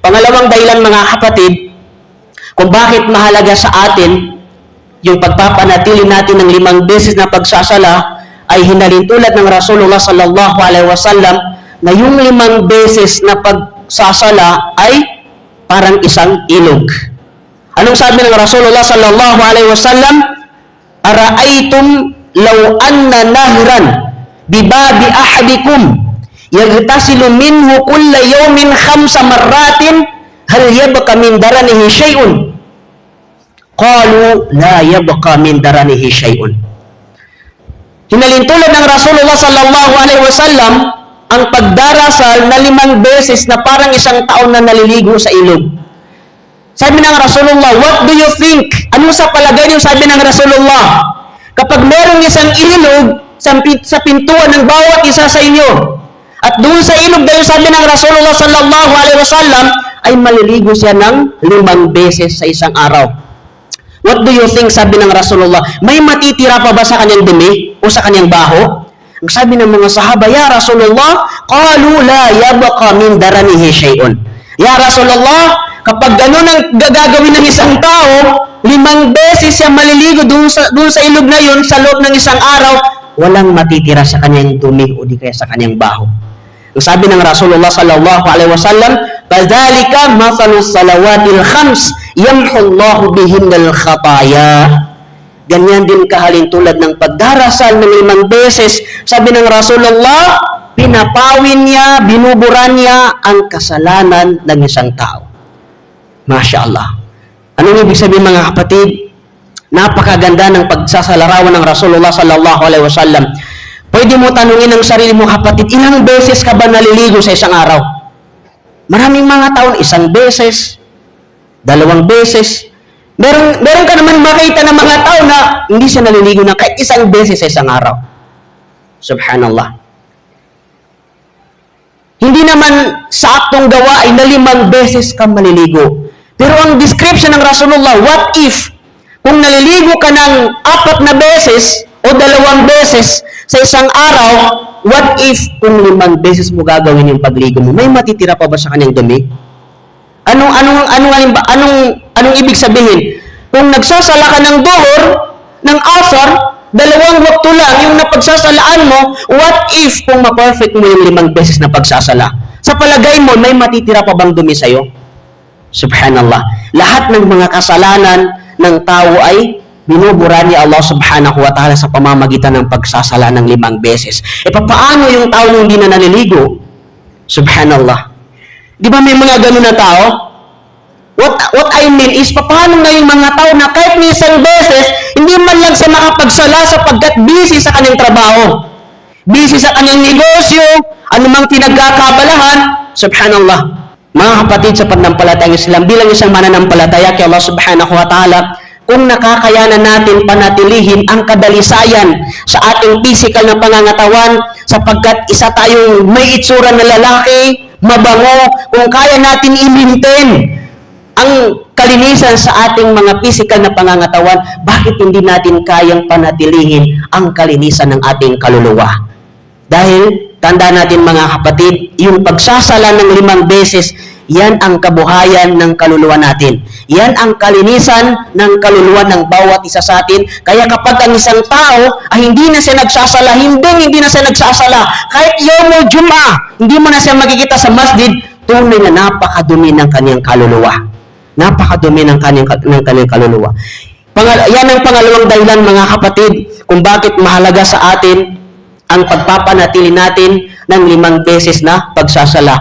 Pangalawang dahilan mga kapatid, kung bakit mahalaga sa atin yung pagpapanatili natin ng 5 beses na pagsasala ay hinalin tulad ng Rasulullah sallallahu alaihi wasallam na yung 5 beses na pagsasala ay parang isang ilog. Anong sabi ng Rasulullah sallallahu alaihi wasallam? Ara'aytum law anna nahran bibabi ahadikum yagtasilu minhu kulla yawmin 5 marratin hal yabqa min daranihi shay'un? Qalu la yabqa min daranihi shay'un. Hinalintulad ng Rasulullah sallallahu alaihi wasallam ang pagdarasal na 5 beses na parang isang taon na naliligo sa ilog. Sabi ng Rasulullah, what do you think? Ano sa palagay niyo? Sabi ng Rasulullah, kapag merong isang ilog sa pintuan ng bawat isa sa inyo, at doon sa ilog dahil sabi ng Rasulullah sallallahu alaihi wasallam ay maliligo siya ng 5 beses sa isang araw. What do you think? Sabi ng Rasulullah, may matitira pa ba sa kanyang dumi o sa kanyang baho? Ang sabi ng mga sahaba, ya Rasulullah, qalu la yabqa min daranihi shay'un. Ya Rasulullah, kapag gano'n ang gagawin ng isang tao, 5 beses siya maliligo doon sa ilog na yun sa loob ng isang araw, walang matitira sa kanyang dumi o di kaya sa kanyang baho. Ang sabi ng Rasulullah sallallahu alaihi wasallam, "Fadhalika mathalus salawatil khams yamhu Allahu bihinnal khataya." Ganyan din kahalintulad ng pagdarasal ng 5 beses. Sabi ng Rasulullah, pinapawin niya, binuburan niya ang kasalanan ng isang tao. Masya Allah. Anong ibig sabihin mga kapatid? Napakaganda ng pagsasalarawan ng Rasulullah sallallahu alaihi wasallam. Pwede mo tanungin ang sarili mo, kapatid, ilang beses ka ba naliligo sa isang araw? Maraming mga taon, 1 beses, 2 beses. Meron ka naman makita ng mga tao na hindi siya naliligo na kahit 1 beses sa isang araw. Subhanallah. Hindi naman sa aktong gawa ay na 5 beses ka maliligo. Pero ang description ng Rasulullah, what if kung naliligo ka ng 4 na beses o 2 beses sa isang araw, what if kung 5 beses mo gagawin yung pagligo mo? May matitira pa ba sa kanyang dumi? Anong ibig sabihin? Kung nagsasala ka ng duhur, ng asar, 2 waktu lang yung napagsasalaan mo, what if kung ma-perfect mo yung 5 beses na pagsasala? Sa palagay mo, may matitira pa bang dumi sa'yo? Subhanallah. Lahat ng mga kasalanan ng tao ay binubura ni Allah subhanahu wa ta'ala sa pamamagitan ng pagsasala ng 5 beses. E paano yung tao na hindi na naliligo? Subhanallah. Di ba may mga ganun na tao? What I mean is, paano nga yung mga tao na kahit may 1 beses, hindi man lang siya makapagsala sapagkat busy sa kanyang trabaho, busy sa kanyang negosyo, anumang pinagkakabalahan. Subhanallah. Mga kapatid sa pananampalatayang Islam, bilang isang mananampalataya kay Allah subhanahu wa ta'ala, kung nakakayanan natin panatilihin ang kadalisayan sa ating physical na pangangatawan sapagkat isa tayong may itsura na lalaki, mabango, kung kaya natin i-maintain ang kalinisan sa ating mga physical na pangangatawan, bakit hindi natin kayang panatilihin ang kalinisan ng ating kaluluwa? Dahil, tanda natin mga kapatid, yung pagsasala ng 5 beses, yan ang kabuhayan ng kaluluwa natin. Yan ang kalinisan ng kaluluwa ng bawat isa sa atin. Kaya kapag ang isang tao ay hindi na siya nagsasala, hindi na siya nagsasala, kahit yawmul jum'ah, hindi mo na siya makikita sa masjid, tunay na napakadumi ng kanyang kaluluwa. Napakadumi ng kanyang kaluluwa. Yan ang pangalawang dahilan mga kapatid kung bakit mahalaga sa atin ang pagpapanatili natin ng 5 beses na pagsasala.